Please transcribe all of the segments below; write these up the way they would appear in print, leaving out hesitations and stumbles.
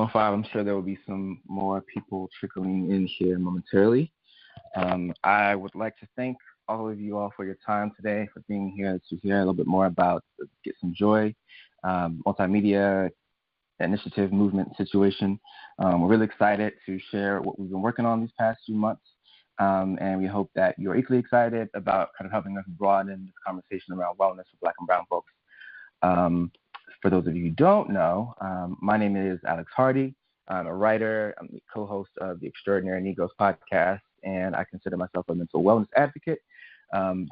7:05. I'm sure there will be some more people trickling in here momentarily. I would like to thank all of you all for your time today, for being here to hear a little bit more about the GetSomeJoy multimedia initiative movement situation. We're really excited to share what we've been working on these past few months, and we hope that you're equally excited about kind of helping us broaden this conversation around wellness for Black and brown folks. For those of you who don't know, my name is Alex Hardy. I'm a writer. I'm the co-host of the Extraordinary Negroes podcast, and I consider myself a mental wellness advocate.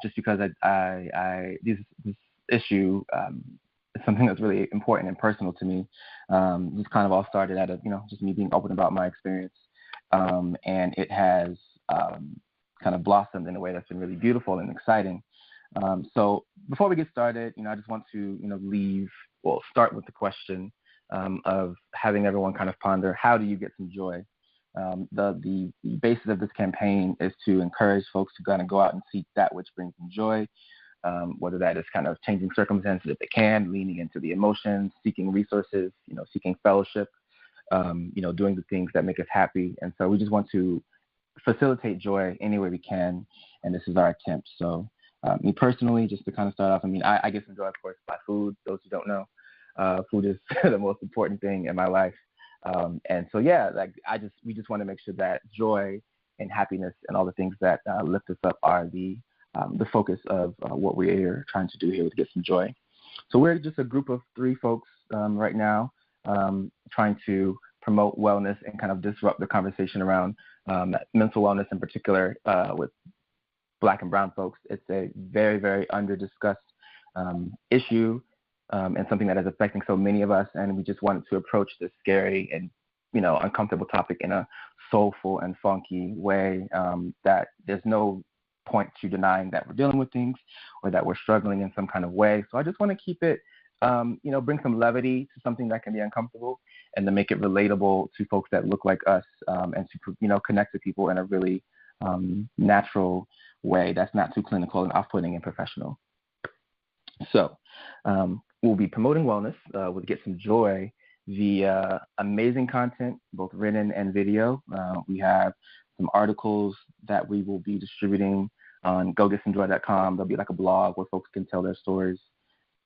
Just because this issue is something that's really important and personal to me. This kind of all started out of just me being open about my experience, and it has kind of blossomed in a way that's been really beautiful and exciting. So before we get started, I just want to start with the question of having everyone kind of ponder, how do you get some joy? The basis of this campaign is to encourage folks to kind of go out and seek that which brings them joy, whether that is kind of changing circumstances if they can, leaning into the emotions, seeking resources, seeking fellowship, doing the things that make us happy. And so we just want to facilitate joy any way we can, and this is our attempt. So me personally, just to kind of start off, I get some joy, of course, by food. Those who don't know, food is the most important thing in my life. And so, we just want to make sure that joy and happiness and all the things that lift us up are the focus of what we're trying to do here with Get Some Joy. So we're just a group of 3 folks right now trying to promote wellness and kind of disrupt the conversation around mental wellness in particular with Black and brown folks. It's a very, very under-discussed issue and something that is affecting so many of us, and we just wanted to approach this scary and uncomfortable topic in a soulful and funky way that there's no point to denying that we're dealing with things or that we're struggling in some kind of way. So I just want to keep it, bring some levity to something that can be uncomfortable and to make it relatable to folks that look like us and to, connect to people in a really natural way that's not too clinical and off-putting and professional. So we'll be promoting wellness with Get Some Joy via amazing content, both written and video. We have some articles that we will be distributing on GetSomeJoy.com. There'll be like a blog where folks can tell their stories.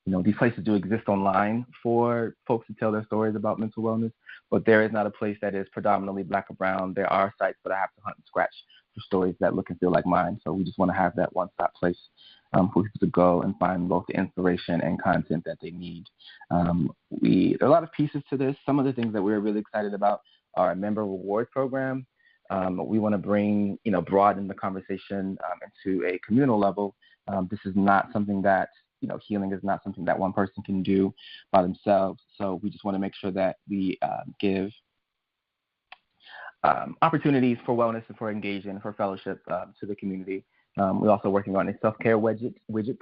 These places do exist online for folks to tell their stories about mental wellness, but there is not a place that is predominantly Black or brown. There are sites, but I have to hunt and scratch for stories that look and feel like mine. So we just want to have that one-stop place for people to go and find both the inspiration and content that they need. There are a lot of pieces to this. Some of the things that we're really excited about are a member reward program. We want to bring, broaden the conversation into a communal level. This is not something that, healing is not something that one person can do by themselves. So we just want to make sure that we give opportunities for wellness and for engagement, for fellowship to the community. We're also working on a self-care widget.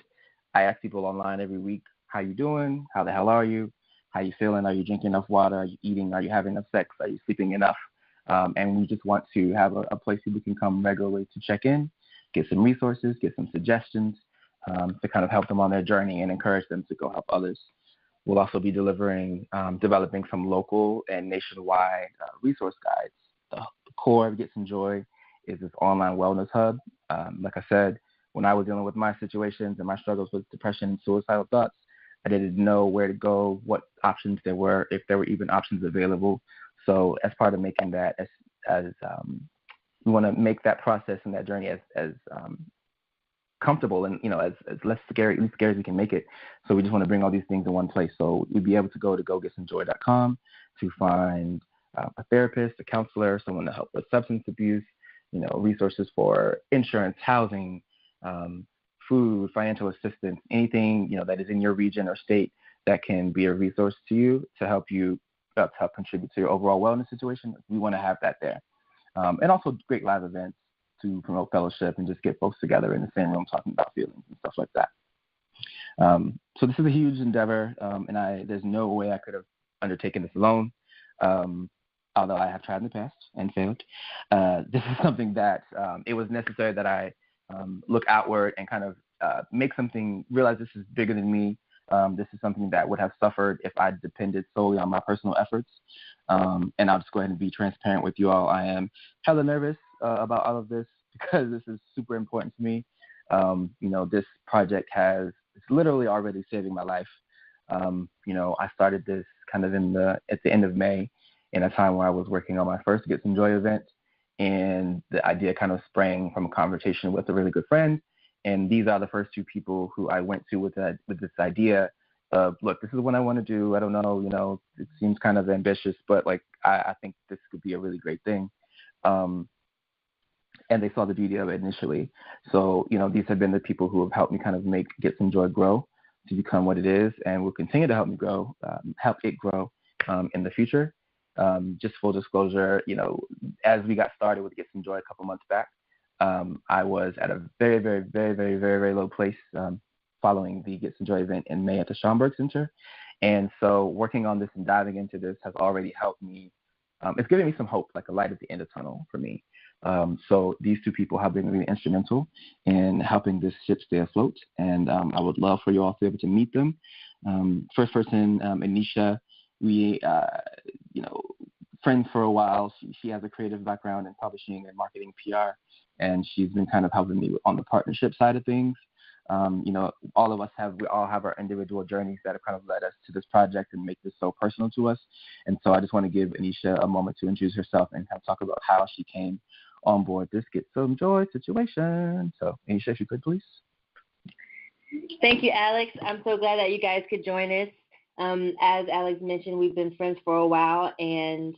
I ask people online every week, how you doing? How the hell are you? How you feeling? Are you drinking enough water? Are you eating? Are you having enough sex? Are you sleeping enough? And we just want to have a place where we can come regularly to check in, get some resources, get some suggestions to kind of help them on their journey and encourage them to go help others. We'll also be developing some local and nationwide resource guides. The core of Get Some Joy is this online wellness hub. Like I said, when I was dealing with my situations and my struggles with depression and suicidal thoughts, I didn't know where to go, what options there were, if there were even options available. So as part of making that as we want to make that process and that journey as comfortable and as less scary as we can make it. So we just want to bring all these things in one place. So we'd be able to go to GetSomeJoy.com to find a therapist, a counselor, someone to help with substance abuse, resources for insurance, housing, food, financial assistance, anything that is in your region or state that can be a resource to you to help you to help contribute to your overall wellness situation. We want to have that there, and also great live events to promote fellowship and just get folks together in the same room talking about feelings and stuff like that. So this is a huge endeavor, and there's no way I could have undertaken this alone. Although I have tried in the past and failed, this is something that it was necessary that I look outward and kind of make something, realize this is bigger than me, This is something that would have suffered if I depended solely on my personal efforts. And I'll just go ahead and be transparent with you all. I am hella nervous about all of this because this is super important to me. This project it's literally already saving my life. I started this kind of at the end of May, in a time where I was working on my first Get Some Joy event, and the idea kind of sprang from a conversation with a really good friend. And these are the first two people who I went to with this idea of, look, this is what I want to do. I don't know, it seems kind of ambitious, but like I think this could be a really great thing. And they saw the beauty of it initially. So, these have been the people who have helped me kind of make Get Some Joy grow to become what it is, and will continue to help me help it grow in the future. Just full disclosure, as we got started with Get Some Joy a couple months back, I was at a very, very, very, very, very, very low place following the Get Some Joy event in May at the Schomburg Center. And so working on this and diving into this has already helped me. It's giving me some hope, like a light at the end of the tunnel for me. So these two people have been really instrumental in helping this ship stay afloat. And I would love for you all to be able to meet them. First person, Enesha, we, friends for a while. She has a creative background in publishing and marketing PR, and she's been kind of helping me on the partnership side of things. All of us we all have our individual journeys that have kind of led us to this project and make this so personal to us. And so I just want to give Enesha a moment to introduce herself and kind of talk about how she came on board this Get Some Joy situation. So Enesha, if you could, please. Thank you, Alex. I'm so glad that you guys could join us. As Alex mentioned, we've been friends for a while, and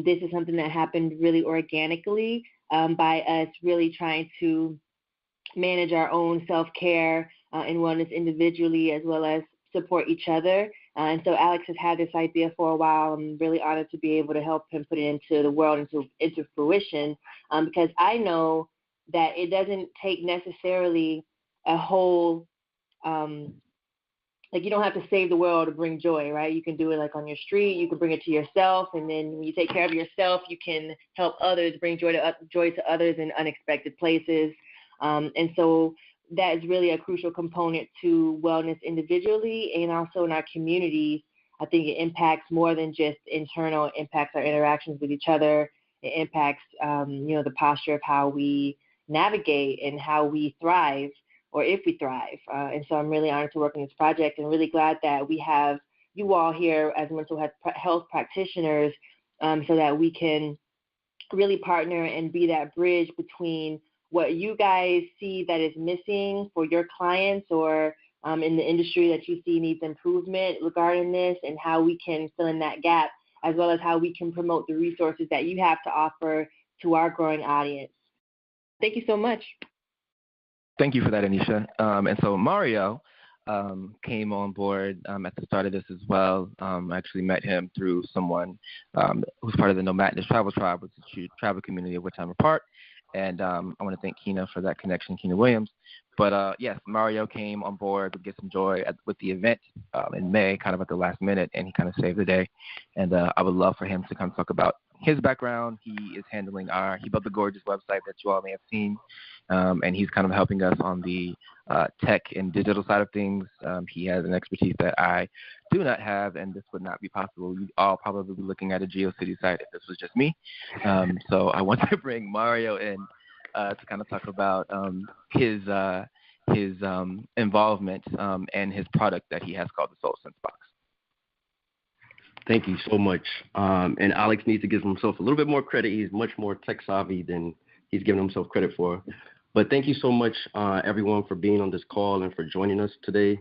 this is something that happened really organically by us really trying to manage our own self-care and wellness individually, as well as support each other. And so Alex has had this idea for a while. I'm really honored to be able to help him put it into the world, into fruition, because I know that it doesn't take necessarily a whole you don't have to save the world to bring joy, right? You can do it like on your street. You can bring it to yourself, and then when you take care of yourself, you can help others, bring joy to others in unexpected places. And so that is really a crucial component to wellness individually and also in our communities. I think it impacts more than just internal. It impacts our interactions with each other. It impacts, the posture of how we navigate and how we thrive, or if we thrive. And so I'm really honored to work on this project, and really glad that we have you all here as mental health practitioners so that we can really partner and be that bridge between what you guys see that is missing for your clients, or in the industry that you see needs improvement regarding this, and how we can fill in that gap, as well as how we can promote the resources that you have to offer to our growing audience. Thank you so much. Thank you for that, Enesha. And so Mario came on board at the start of this as well. I actually met him through someone who's part of the Nomadness Travel Tribe, which is a travel community of which I'm a part. And I want to thank Keena for that connection, Keena Williams. But yes, Mario came on board to Get Some Joy with the event in May, kind of at the last minute, and he kind of saved the day. And I would love for him to kind of talk about his background. He is handling he built the gorgeous website that you all may have seen, and he's kind of helping us on the tech and digital side of things. He has an expertise that I do not have, and this would not be possible. You'd all probably be looking at a GeoCity site if this was just me. So I want to bring Mario in to kind of talk about his involvement and his product that he has called the Soul Sense Box. Thank you so much. And Alex needs to give himself a little bit more credit. He's much more tech savvy than he's giving himself credit for. But thank you so much, everyone, for being on this call and for joining us today.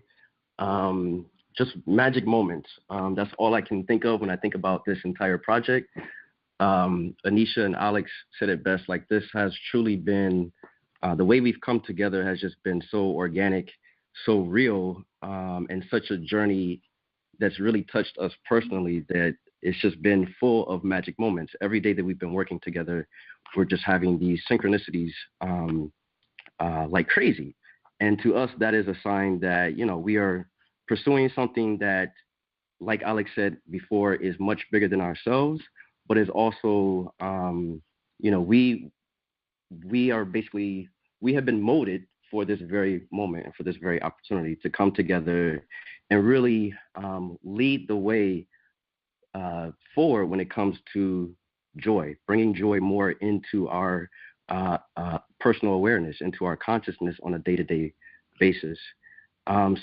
Just magic moments. That's all I can think of when I think about this entire project. Enesha and Alex said it best. Like, this has truly been, the way we've come together has just been so organic, so real, and such a journey that's really touched us personally, that it's just been full of magic moments. Every day that we've been working together, we're just having these synchronicities like crazy. And to us, that is a sign that, we are pursuing something that, like Alex said before, is much bigger than ourselves, but is also, we have been molded for this very moment and for this very opportunity to come together and really lead the way forward when it comes to joy, bringing joy more into our personal awareness, into our consciousness on a day-to-day basis.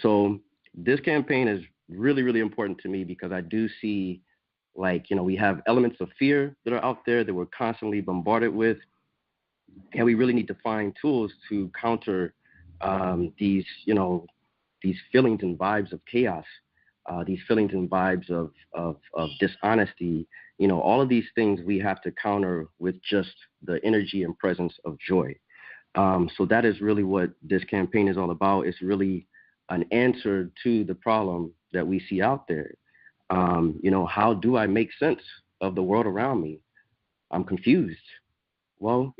So this campaign is really, really important to me because I do see, we have elements of fear that are out there that we're constantly bombarded with, and we really need to find tools to counter these feelings and vibes of chaos, these feelings and vibes of dishonesty. All of these things we have to counter with just the energy and presence of joy. So that is really what this campaign is all about. It's really an answer to the problem that we see out there. How do I make sense of the world around me? I'm confused. Well,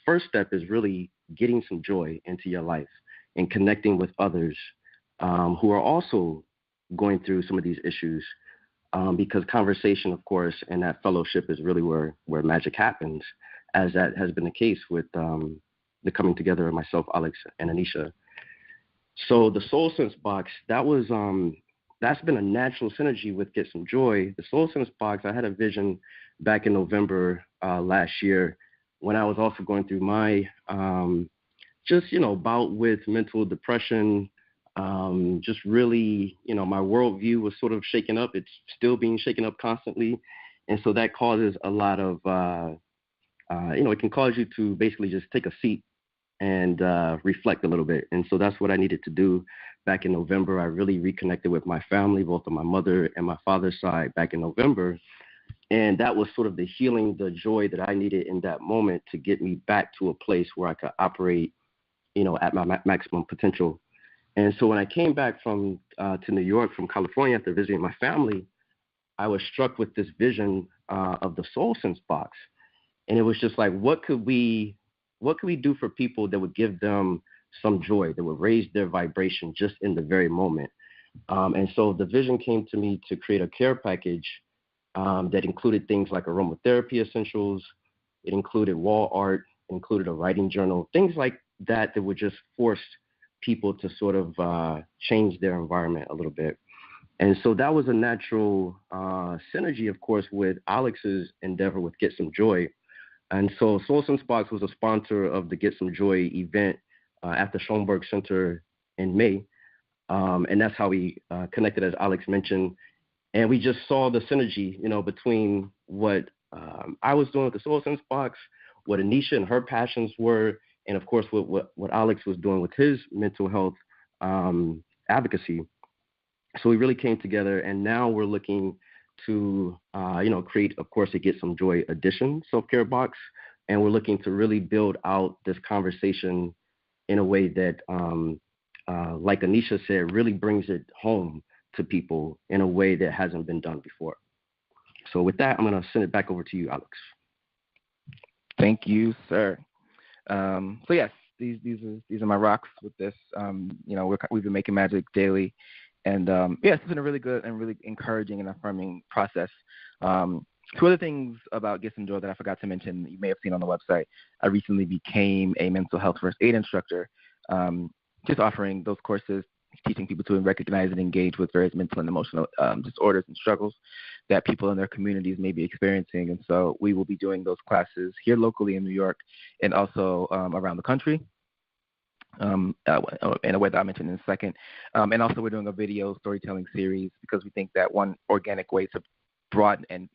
first step is really getting some joy into your life and connecting with others who are also going through some of these issues, because conversation, of course, and that fellowship is really where magic happens, as that has been the case with the coming together of myself, Alex, and Enesha. So the Soul Sense box, that's been a natural synergy with Get Some Joy. The Soul Sense box, I had a vision back in November last year when I was also going through my bout with mental depression. Just really, my worldview was sort of shaken up. It's still being shaken up constantly. And so that causes a lot of, it can cause you to basically just take a seat and reflect a little bit. And so that's what I needed to do back in November. I really reconnected with my family, both on my mother and my father's side back in November. And that was sort of the healing, the joy that I needed in that moment to get me back to a place where I could operate, at my maximum potential. And so when I came back to New York from California after visiting my family, I was struck with this vision of the Soul Sense box. And it was just like, what could we do for people that would give them some joy, that would raise their vibration just in the very moment? And so the vision came to me to create a care package that included things like aromatherapy essentials. It included wall art, included a writing journal, things like that would just force people to sort of change their environment a little bit. And so that was a natural synergy, of course, with Alex's endeavor with Get Some Joy. And so Soul Sense Box was a sponsor of the Get Some Joy event at the Schoenberg Center in May. And that's how we connected, as Alex mentioned. And we just saw the synergy, between what I was doing with the Soul Sense Box, what Enesha and her passions were, and of course what Alex was doing with his mental health advocacy. So we really came together, and now we're looking to create, of course, a Get Some Joy edition self-care box, and we're looking to really build out this conversation in a way that, like Enesha said, really brings it home to people in a way that hasn't been done before. So with that, I'm going to send it back over to you, Alex. Thank you, sir. So yes, these are my rocks with this. We've been making magic daily, and it's been a really good and really encouraging and affirming process. Two other things about Get Some Joy that I forgot to mention that you may have seen on the website. I recently became a mental health first aid instructor, just offering those courses, teaching people to recognize and engage with various mental and emotional disorders and struggles that people in their communities may be experiencing. And so we will be doing those classes here locally in New York and also around the country in a way that I'll mention in a second. And also we're doing a video storytelling series because we think that one organic way to broaden and,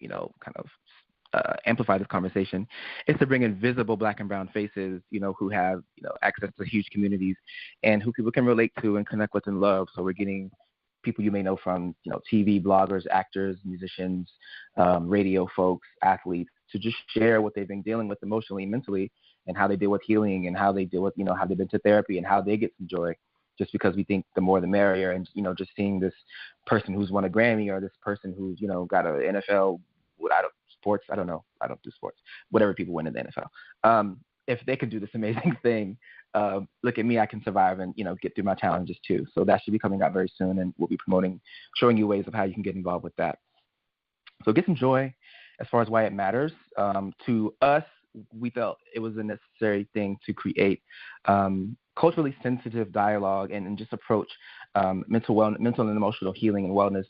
amplify this conversation is to bring in visible Black and brown faces, who have, access to huge communities and who people can relate to and connect with and love. So we're getting people you may know from, TV, bloggers, actors, musicians, radio folks, athletes, to just share what they've been dealing with emotionally and mentally and how they deal with healing and how they deal with, how they've been to therapy and how they get some joy, just because we think the more the merrier. And, just seeing this person who's won a Grammy or this person who's, got an NFL, sports, I don't know. I don't do sports. Whatever people win in the NFL. If they can do this amazing thing, look at me, I can survive and, get through my challenges too. So that should be coming out very soon, and we'll be showing you ways of how you can get involved with that. So Get Some Joy, as far as why it matters, to us, we felt it was a necessary thing to create culturally sensitive dialogue and just approach mental and emotional healing and wellness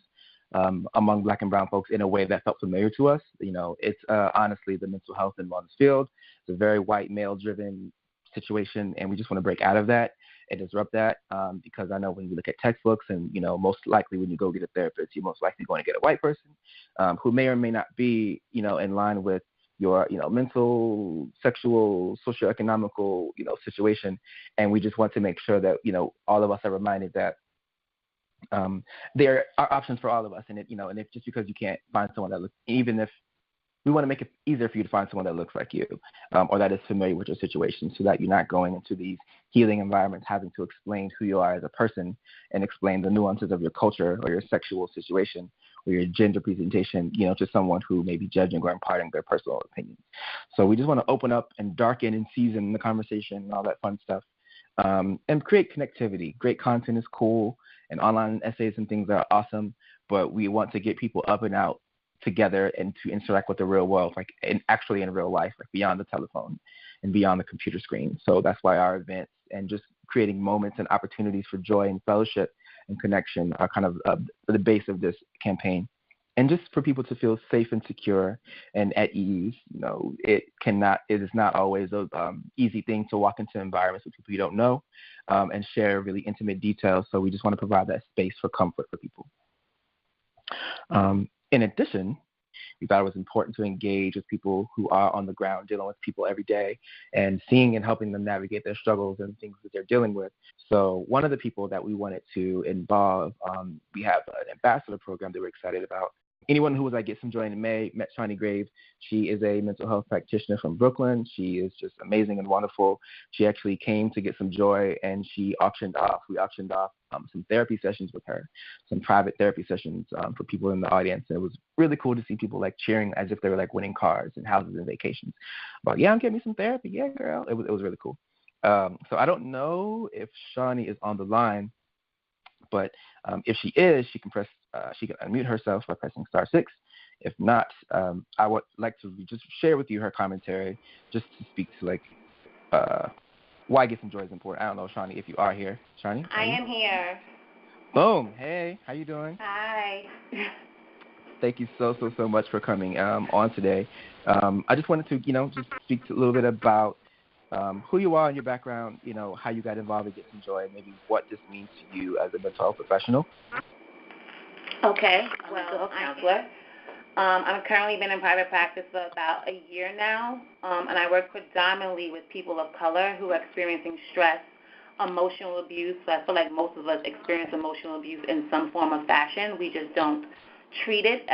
among Black and brown folks in a way that felt familiar to us. It's honestly the mental health and wellness field. It's a very white male-driven situation, and we just want to break out of that and disrupt that because I know when you look at textbooks and, most likely when you go get a therapist, you're most likely going to get a white person who may or may not be, in line with your, mental, sexual, socioeconomical, situation. And we just want to make sure that, all of us are reminded that there are options for all of us. And, and if just because you can't find someone that looks, even if we want to make it easier for you to find someone that looks like you or that is familiar with your situation so that you're not going into these healing environments having to explain who you are as a person and explain the nuances of your culture or your sexual situation or your gender presentation, to someone who may be judging or imparting their personal opinions. So we just want to open up and darken and season the conversation and all that fun stuff and create connectivity. Great content is cool and online essays and things are awesome, but we want to get people up and out together and to interact with the real world, actually in real life, beyond the telephone and beyond the computer screen. So that's why our events and just creating moments and opportunities for joy and fellowship and connection are kind of the base of this campaign. And just for people to feel safe and secure and at ease. It is not always an easy thing to walk into environments with people you don't know and share really intimate details. So we just want to provide that space for comfort for people. In addition, we thought it was important to engage with people who are on the ground dealing with people every day and seeing and helping them navigate their struggles and things that they're dealing with. So one of the people that we wanted to involve, we have an ambassador program that we're excited about. Anyone who was at GetSomeJoy in May met Shawnee Graves. She is a mental health practitioner from Brooklyn. She is just amazing and wonderful. She actually came to GetSomeJoy and we auctioned off some therapy sessions with her, some private therapy sessions for people in the audience. And it was really cool to see people cheering as if they were winning cars and houses and vacations. But yeah, I'm getting me some therapy. Yeah, girl. It was really cool. So I don't know if Shawnee is on the line, but if she is, she can unmute herself by pressing *6. If not, I would like to just share with you her commentary, just to speak to why GetSomeJoy is important. I don't know, Shawnee, if you are here. Shawnee? I am here. Boom. Hey, how you doing? Hi. Thank you so much for coming on today. I just wanted to, just speak a little bit about who you are and your background, how you got involved in GetSomeJoy, and maybe what this means to you as a mental health professional. Okay. Well, counselor. I've currently been in private practice for about a year now, and I work predominantly with people of color who are experiencing stress, emotional abuse. So I feel like most of us experience emotional abuse in some form or fashion. We just don't treat it.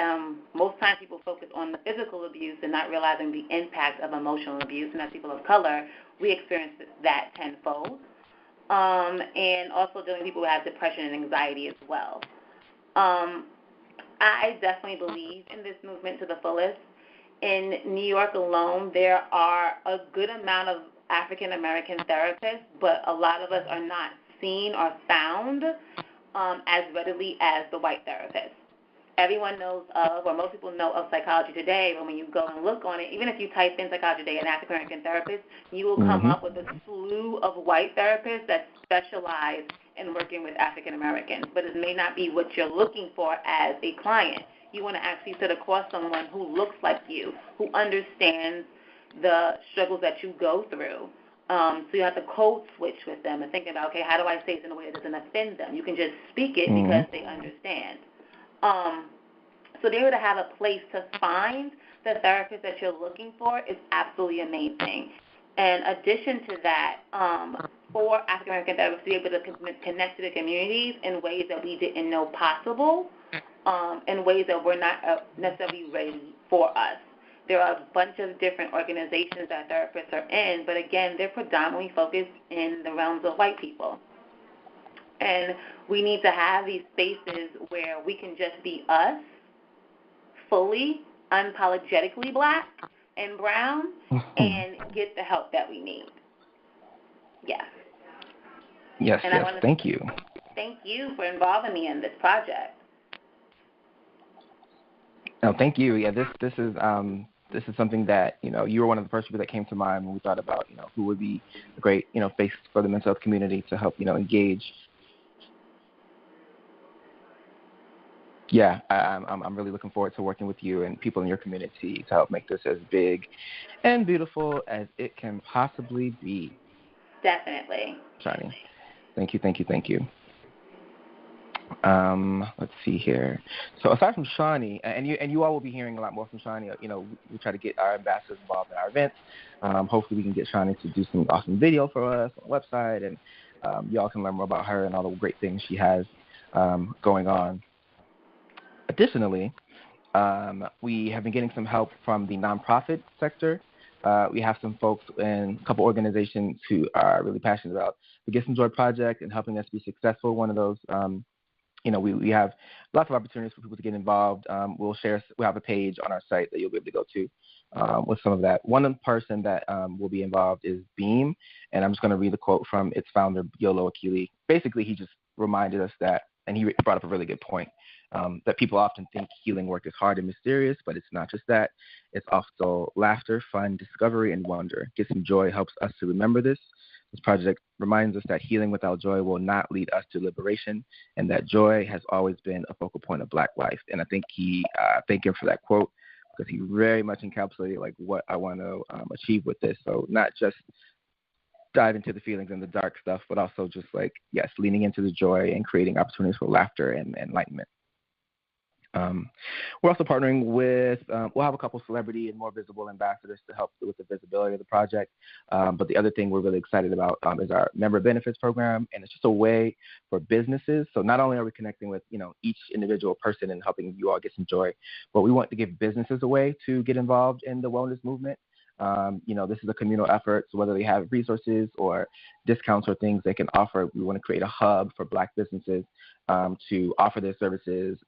Most times people focus on the physical abuse and not realizing the impact of emotional abuse. And as people of color, we experience that tenfold. And also dealing with people who have depression and anxiety as well. I definitely believe in this movement to the fullest. In New York alone, there are a good amount of African-American therapists, but a lot of us are not seen or found as readily as the white therapists. Everyone knows of, or most people know of Psychology Today, but when you go and look on it, even if you type in Psychology Today and African-American therapist, you will come up with a slew of white therapists that specialize in working with African-Americans, but it may not be what you're looking for as a client. You want to actually sit across someone who looks like you, who understands the struggles that you go through. So you have to code switch with them and thinking about, okay, how do I say this in a way that doesn't offend them? You can just speak it because they understand. So to be able to have a place to find the therapist that you're looking for is absolutely amazing. In addition to that, for African-American therapists to be able to connect to the communities in ways that we didn't know possible, in ways that were not necessarily ready for us. There are a bunch of different organizations that therapists are in, but again, they're predominantly focused in the realms of white people. And we need to have these spaces where we can just be us, fully, unapologetically Black and brown, and get the help that we need. Yeah. Yes, thank you. Thank you for involving me in this project. No, thank you. Yeah, this is this is something that, you were one of the first people that came to mind when we thought about, who would be a great, face for the mental health community to help, engage. Yeah, I'm really looking forward to working with you and people in your community to help make this as big and beautiful as it can possibly be. Definitely. Shani. Thank you. Let's see here. So aside from Shani, and you all will be hearing a lot more from Shani. We try to get our ambassadors involved in our events. Hopefully we can get Shani to do some awesome video for us on the website, and y'all can learn more about her and all the great things she has going on. Additionally, we have been getting some help from the nonprofit sector. We have some folks in a couple organizations who are really passionate about the GetSomeJoy project and helping us be successful. One of those, we have lots of opportunities for people to get involved. We'll have a page on our site that you'll be able to go to with some of that. One person that will be involved is Beam, and I'm just going to read the quote from its founder, Yolo Akili. Basically, he just reminded us that, and he brought up a really good point, that people often think healing work is hard and mysterious, but it's not just that. It's also laughter, fun, discovery, and wonder. GetSomeJoy helps us to remember this. This project reminds us that healing without joy will not lead us to liberation, and that joy has always been a focal point of Black life. And I think thank him for that quote, because he very much encapsulated like what I want to achieve with this. So not just dive into the feelings and the dark stuff, but also just leaning into the joy and creating opportunities for laughter and enlightenment. We're also partnering with, we'll have a couple celebrity and more visible ambassadors to help with the visibility of the project. But the other thing we're really excited about is our member benefits program. And it's just a way for businesses. So not only are we connecting with, each individual person and helping you all get some joy, but we want to give businesses a way to get involved in the wellness movement. This is a communal effort, so whether they have resources or discounts or things they can offer, we want to create a hub for Black businesses to offer their services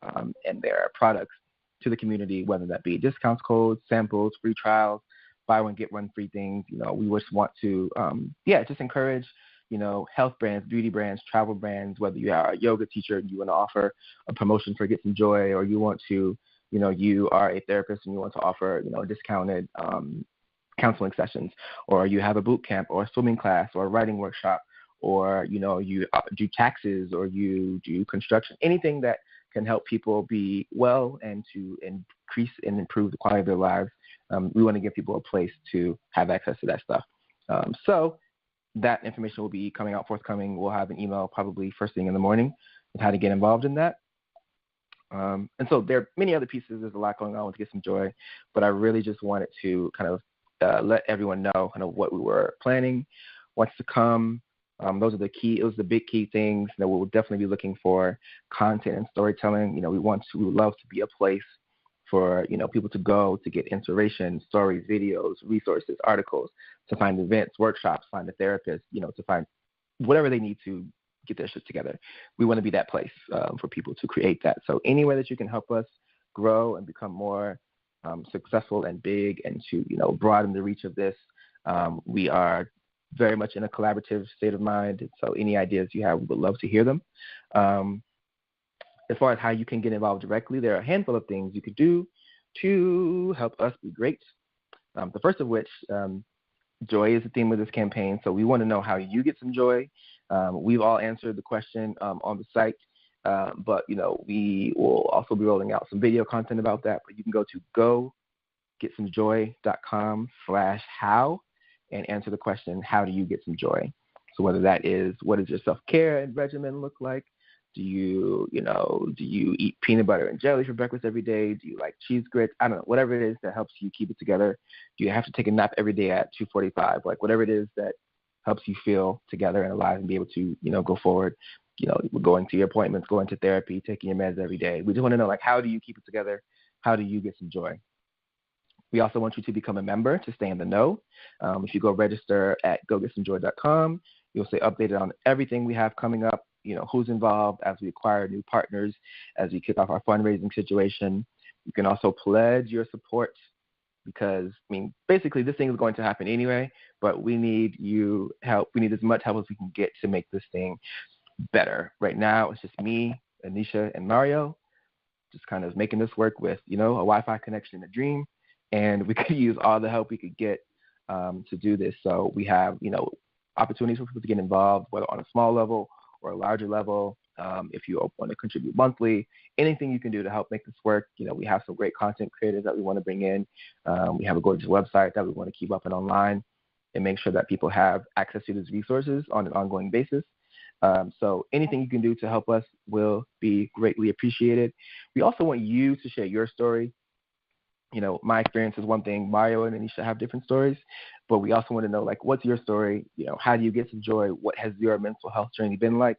and their products to the community, whether that be discounts, codes, samples, free trials, buy one, get one free things. We just want to, just encourage, health brands, beauty brands, travel brands, whether you are a yoga teacher and you want to offer a promotion for GetSomeJoy, or you want to, you are a therapist and you want to offer, discounted counseling sessions, or you have a boot camp or a swimming class or a writing workshop, or you do taxes, or you do construction, anything that can help people be well and to increase and improve the quality of their lives. We want to give people a place to have access to that stuff. So that information will be coming out forthcoming. We'll have an email probably first thing in the morning with how to get involved in that. And so there are many other pieces. There's a lot going on with GetSomeJoy, but I really just wanted to kind of let everyone know kind of what we were planning, what's to come. Those are the big key things that we'll definitely be looking for: content and storytelling. We would love to be a place for, people to go to get inspiration, stories, videos, resources, articles, to find events, workshops, find a therapist, to find whatever they need to get their shit together. We want to be that place for people to create that. So any way that you can help us grow and become more successful and big, and to broaden the reach of this, we are very much in a collaborative state of mind. So any ideas you have, we would love to hear them. As far as how you can get involved directly, there are a handful of things you could do to help us be great. The first of which, joy is the theme of this campaign. So we want to know how you get some joy. We've all answered the question on the site. But, we will also be rolling out some video content about that. But you can go to GetSomeJoy.com/how and answer the question, how do you get some joy? So whether that is, what does your self-care regimen look like? Do you eat peanut butter and jelly for breakfast every day? Do you like cheese grits? I don't know, whatever it is that helps you keep it together. Do you have to take a nap every day at 2:45? Like whatever it is that helps you feel together and alive and be able to, go forward. Going to your appointments, going to therapy, taking your meds every day. We just want to know, how do you keep it together? How do you get some joy? We also want you to become a member to stay in the know. If you go register at GoGetSomeJoy.com, you'll stay updated on everything we have coming up, who's involved as we acquire new partners, as we kick off our fundraising situation. You can also pledge your support because, basically this thing is going to happen anyway, but we need you help. We need as much help as we can get to make this thing better. Right now, it's just me, Enesha, and Mario, just kind of making this work with, a Wi-Fi connection in a dream. and we could use all the help we could get to do this. So we have, opportunities for people to get involved, whether on a small level or a larger level. If you want to contribute monthly, anything you can do to help make this work. We have some great content creators that we want to bring in. We have a gorgeous website that we want to keep up and online and make sure that people have access to these resources on an ongoing basis. So anything you can do to help us will be greatly appreciated. We also want you to share your story. My experience is one thing. Mario and Enesha have different stories, but we also want to know, what's your story? How do you get some joy? What has your mental health journey been like?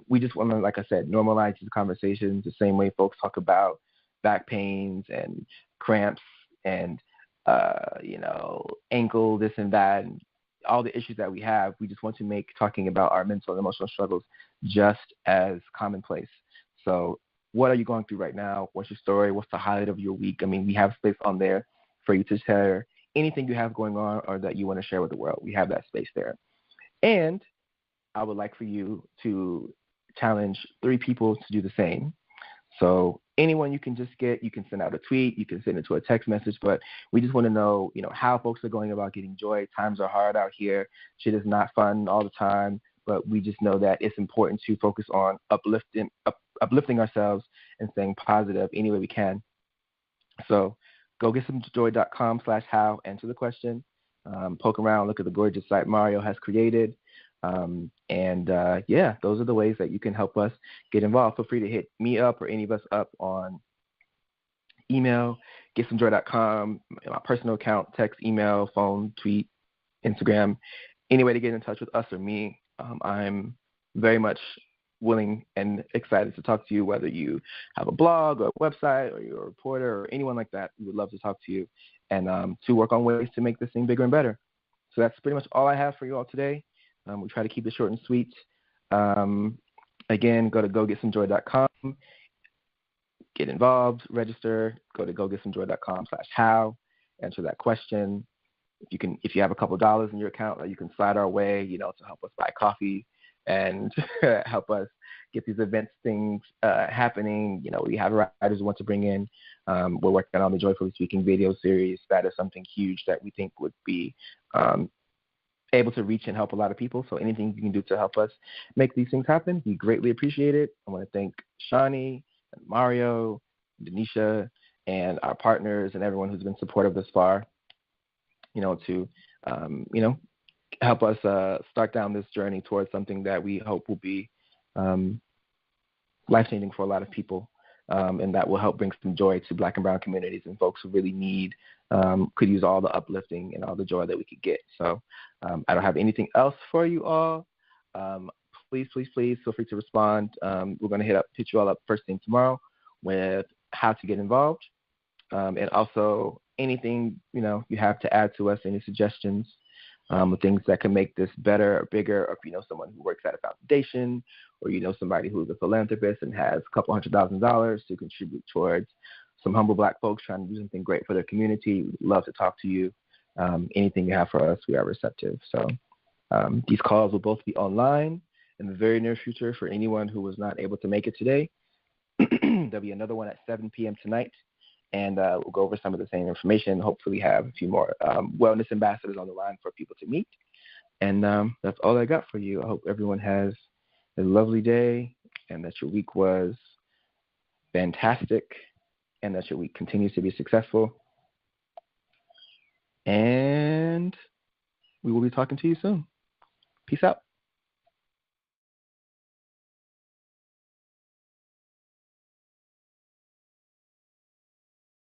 We just want to, like I said, normalize these conversations the same way folks talk about back pains and cramps and, ankle, this and that, and all the issues that we have. We just want to make talking about our mental and emotional struggles just as commonplace. So what are you going through right now? What's your story? What's the highlight of your week? I mean, we have space on there for you to share anything you have going on or that you want to share with the world. We have that space there. And I would like for you to challenge 3 people to do the same. So anyone you can just get, you can send out a tweet, you can send it to a text message, but we just want to know, how folks are going about getting joy. Times are hard out here. Shit is not fun all the time, but we just know that it's important to focus on uplifting ourselves and staying positive any way we can. So go GetSomeJoy.com/how, answer the question, poke around, look at the gorgeous site Mario has created. Those are the ways that you can help us get involved. Feel free to hit me up or any of us up on email, GetSomeJoy.com, my personal account, text, email, phone, tweet, Instagram, any way to get in touch with us or me. I'm very much willing and excited to talk to you, whether you have a blog or a website or you're a reporter or anyone like that. We would love to talk to you and to work on ways to make this thing bigger and better. So that's pretty much all I have for you all today. We try to keep it short and sweet. Again, go to GoGetSomeJoy.com, get involved, register, go to GoGetSomeJoy.com/how, answer that question. If you have a couple of dollars in your account that you can slide our way, to help us buy coffee and help us get these events things happening. We have writers we want to bring in. We're working on the Joyfully Speaking video series. That is something huge that we think would be able to reach and help a lot of people. So anything you can do to help us make these things happen, we greatly appreciate it. I want to thank Shawnee and Mario, and Enesha, and our partners and everyone who's been supportive thus far, to help us start down this journey towards something that we hope will be life-changing for a lot of people, and that will help bring some joy to Black and brown communities and folks who really need, could use all the uplifting and all the joy that we could get. So I don't have anything else for you all. Please feel free to respond. We're going to hit you all up first thing tomorrow with how to get involved, and also anything you have to add to us, any suggestions, things that can make this better or bigger, or if someone who works at a foundation, or somebody who's a philanthropist and has a couple $100,000 to contribute towards some humble Black folks trying to do something great for their community. We'd love to talk to you. Anything you have for us, we are receptive. So these calls will both be online in the very near future for anyone who was not able to make it today. There'll be another one at 7 p.m. tonight, and we'll go over some of the same information. Hopefully have a few more wellness ambassadors on the line for people to meet. And that's all I got for you. I hope everyone has a lovely day and that your week was fantastic and that your week continues to be successful. And we will be talking to you soon. Peace out.